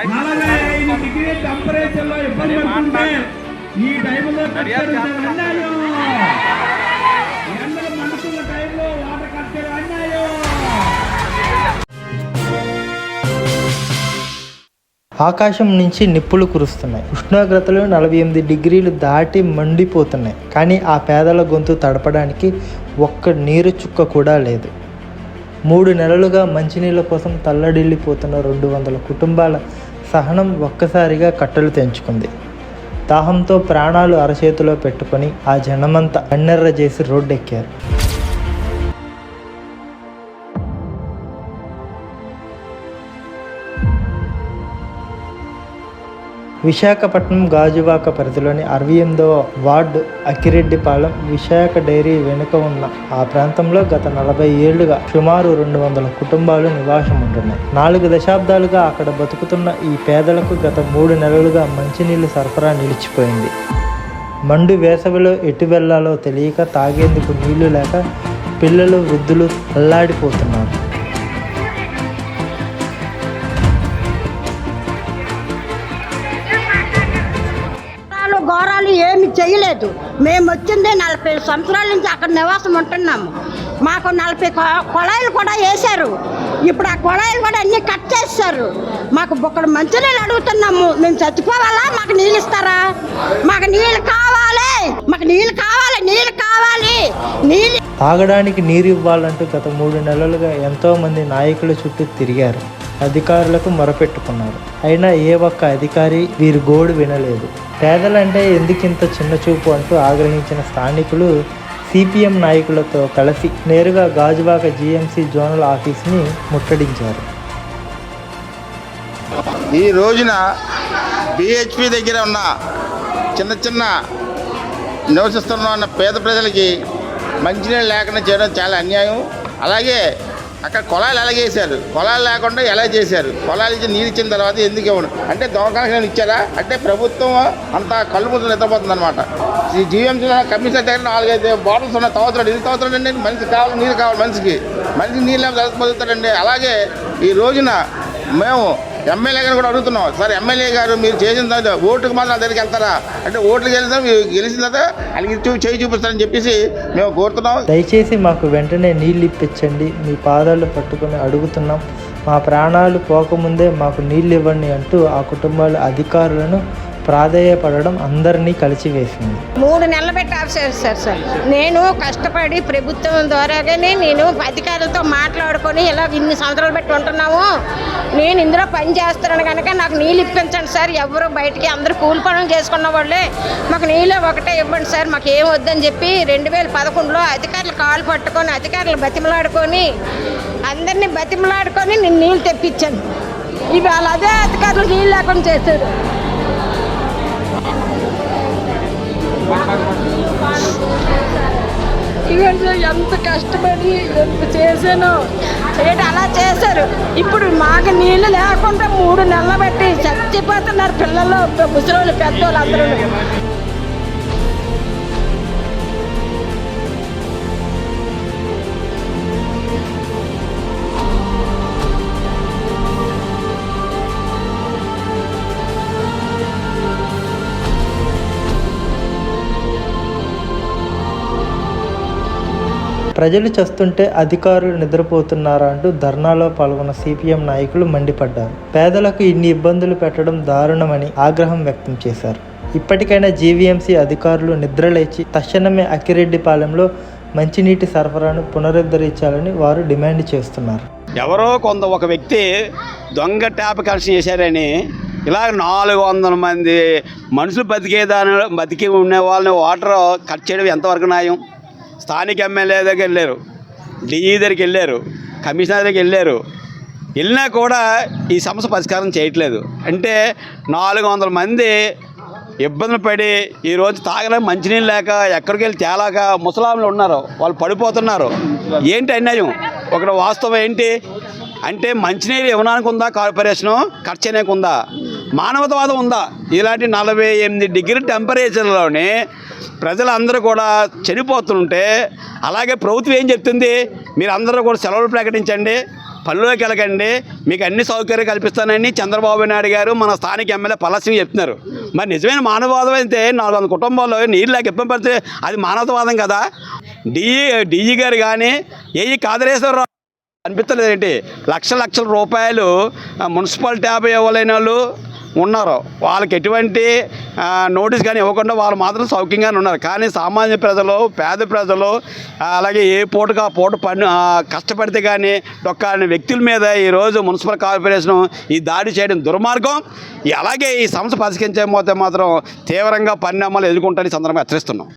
45 degree temperature లో ఇబ్బంది పడుతుంటే ఈ టైంలో అన్యాయం. ఎండలు మండుతున్న టైంలో వాటర్ కట్టడం అన్యాయం. ఆకాశం నుంచి నిప్పులు కురుస్తున్నాయి. ఉష్ణోగ్రతలు 48 డిగ్రీలు దాటి మండిపోతున్నాయి. కానీ ఆ పేదల గొంతు తడపడానికి ఒక్క నీరు చుక్క కూడా లేదు. 3 నెలలుగా మంచినీళ్ళ కోసం తల్లడిల్లిపోతున్న 200 కుటుంబాల సహనం ఒక్కసారిగా కట్టలు తెంచుకుంది. దాహంతో ప్రాణాలు అరచేతిలో పెట్టుకొని ఆ జనమంతా కన్నెర్ర చేసి రోడ్డెక్కారు. విశాఖపట్నం గాజువాక పరిధిలోని 68వ వార్డు అక్కిరెడ్డిపాలెం విశాఖ డైరీ వెనుక ఉన్న ఆ ప్రాంతంలో గత 40 ఏళ్లుగా సుమారు 200 కుటుంబాలు నివాసం ఉంటున్నాయి. 4 దశాబ్దాలుగా అక్కడ బతుకుతున్న ఈ పేదలకు గత 3 నెలలుగా మంచినీళ్లు సరఫరా నిలిచిపోయింది. మండు వేసవిలో ఎటు వెళ్లాలో తెలియక తాగేందుకు నీళ్లు లేక పిల్లలు వృద్ధులు అల్లాడిపోతున్నారు. ఘోరాలు ఏమి చేయలేదు. మేము వచ్చింది 40 సంవత్సరాల నుంచి అక్కడ నివాసం ఉంటున్నాము. మాకు 40 కొళాయిలు కూడా వేశారు. ఇప్పుడు ఆ కొళాయిలు కూడా అన్నీ కట్ చేస్తారు. మాకు బొక్కడు మంచినీళ్ళు అడుగుతున్నాము. మేము చచ్చిపోవాలా? మాకు నీళ్ళు ఇస్తారా? మాకు నీళ్ళు కావాలి. మాకు నీళ్ళు కావాలి. నీళ్ళు కావాలి. నీళ్ళు తాగడానికి నీరు ఇవ్వాలంటూ గత 3 నెలలుగా ఎంతోమంది నాయకుల చుట్టూ తిరిగారు. అధికారులకు మొరపెట్టుకున్నారు. అయినా ఏ ఒక్క అధికారి వీరి గోడు వినలేదు. పేదలంటే ఎందుకింత చిన్న చూపు అంటూ ఆగ్రహించిన స్థానికులు సిపిఎం నాయకులతో కలిసి నేరుగా గాజువాక జీఎంసీ జోనల్ ఆఫీస్ని ముట్టడించారు. ఈ రోజున బిహెచ్పి దగ్గర ఉన్న చిన్న నివసిస్తున్న పేద ప్రజలకి మంచినీళ్ళు లేకుండా చేయడం చాలా అన్యాయం. అలాగే అక్కడ కొలాయిలు ఎలా చేశారు? కొలాయిలు లేకుండా ఎలా చేశారు? కొలాయిలు ఇచ్చి నీరు ఇచ్చిన తర్వాత ఎందుకు ఇవ్వడం అంటే దోమకాలను ఇచ్చారా అంటే ప్రభుత్వం అంత కళ్ళు ముద్రలు నిద్రపోతుంది అనమాట. ఈ జీఎంసీ కమిషనర్ దగ్గర 4-5 బాటిల్స్ ఉన్నాయి. తాగుతున్నాడు. ఇది తాగుతున్నాడండి. మనిషికి కావాలి నీరు కావాలి. మనిషికి నీళ్ళు బతుకుతాడండి. అలాగే ఈ రోజున మేము ఎమ్మెల్యే గారు కూడా అడుగుతున్నాం. సార్ ఎమ్మెల్యే గారు మీరు చేసిన తర్వాత ఓటుకు మాత్రం నా దగ్గరికి వెళ్తారా అంటే ఓట్లు గెలిచిన మీరు గెలిచిన తర్వాత వాళ్ళకి చేయి చూపిస్తారని చెప్పేసి మేము కోరుతున్నాం. దయచేసి మాకు వెంటనే నీళ్ళు ఇప్పించండి. మీ పాదాలు పట్టుకొని అడుగుతున్నాం. మా ప్రాణాలు పోకముందే మాకు నీళ్ళు ఇవ్వండి అంటూ ఆ కుటుంబాల అధికారులను ప్రాధేయపడడం అందరినీ కలిసివేసింది. 3 నెలలు పెట్టి ఆఫ్ చేస్తారు సార్. నేను కష్టపడి ప్రభుత్వం ద్వారాగానే నేను అధికారులతో మాట్లాడుకొని ఇలా ఇన్ని సంవత్సరాలు పెట్టి ఉంటున్నాము. నేను ఇందులో పని చేస్తున్నాను కనుక నాకు నీళ్ళు ఇప్పించండి సార్. ఎవరు బయటికి అందరూ కూలి పనులు చేసుకున్న వాళ్ళే మాకు నీళ్ళు ఒకటే ఇవ్వండి సార్. మాకు ఏం వద్దని చెప్పి 2011లో అధికారులు కాలు పట్టుకొని అధికారులు బతిమలాడుకొని అందరినీ బతిమలాడుకొని నేను నీళ్ళు తెప్పించాను. ఇవాళ అదే అధికారులు నీళ్ళు లేకుండా చేశారు. ఎంత కష్టపడి ఎంత చేశానో అలా చేశారు. ఇప్పుడు మాకు నీళ్ళు లేకుండా 3 నెలలు పెట్టి చచ్చిపోతున్నారు పిల్లలు, ముసలోళ్ళు, పెద్దోళ్ళు అందరూ. ప్రజలు చేస్తుంటే అధికారులు నిద్రపోతున్నారా అంటూ ధర్నాలో పాల్గొన్న సిపిఎం నాయకులు మండిపడ్డారు. పేదలకు ఇన్ని ఇబ్బందులు పెట్టడం దారుణమని ఆగ్రహం వ్యక్తం చేశారు. ఇప్పటికైనా జీవీఎంసీ అధికారులు నిద్రలేచి తక్షణమే అక్కిరెడ్డిపాలెంలో మంచినీటి సరఫరాను పునరుద్ధరించాలని వారు డిమాండ్ చేస్తున్నారు. ఎవరో ఒక వ్యక్తి దొంగ ట్యాప్ కనెక్షన్ చేశారని ఇలా 400 మంది మనుషులు బతికి ఉండే వాళ్ళని వాటర్ కట్ చేయడం ఎంతవరకు న్యాయం? స్థానిక ఎమ్మెల్యే దగ్గరికి వెళ్ళారు, డిఈ దగ్గరికి వెళ్ళారు, కమిషనర్ దగ్గరికి వెళ్ళినా కూడా ఈ సమస్య పరిష్కారం చేయట్లేదు. అంటే 400 మంది ఇబ్బందులు పడి ఈరోజు తాగలేక మంచినీళ్ళు లేక ఎక్కడికి వెళ్ళి తేలాక ముసలాములు ఉన్నారు. వాళ్ళు పడిపోతున్నారు. ఏంటి అన్యాయం? ఒక వాస్తవం ఏంటి అంటే మంచినీళ్ళు ఇవ్వడానికి ఉందా? కార్పొరేషను ఖర్చు చేయడానికి ఉందా? మానవతావాదం ఉందా? ఇలాంటి 48 డిగ్రీ టెంపరేచర్లోనే ప్రజలందరూ కూడా చనిపోతుంటే అలాగే ప్రభుత్వం ఏం చెప్తుంది? మీరు అందరూ కూడా సెలవులు ప్రకటించండి, పల్లెలోకి వెళ్ళకండి, మీకు అన్ని సౌకర్యాలు కల్పిస్తానని చంద్రబాబు నాయుడు గారు మన స్థానిక ఎమ్మెల్యే పల్లశ్రీ చెప్తున్నారు. మరి నిజమైన మానవవాదం అయితే 400 కుటుంబాల్లో నీళ్ళు లేక ఇబ్బంది పడితే అది మానవవాదం కదా. డీజీ గారు కానీ ఏఈ కాదరేశ్వరరావు అనిపించలేదేంటి? లక్షల రూపాయలు మున్సిపల్ ట్యాబ్ ఇవ్వలేని వాళ్ళు ఉన్నారు. వాళ్ళకి ఎటువంటి నోటీస్ కానీ ఇవ్వకుండా వాళ్ళు మాత్రం సౌఖ్యంగానే ఉన్నారు. కానీ సామాన్య ప్రజలు, పేద ప్రజలు, అలాగే ఏ పూటగా పూట పన్ను కష్టపడితే కానీ డొక్కాని వ్యక్తుల మీద ఈరోజు మున్సిపల్ కార్పొరేషన్ ఈ దాడి చేయడం దుర్మార్గం. అలాగే ఈ సమస్య పరిష్కరించకపోతే మాత్రం తీవ్రంగా పరిణామాలు ఎదుర్కొంటారని సందర్భంగా హెచ్చరిస్తున్నాం.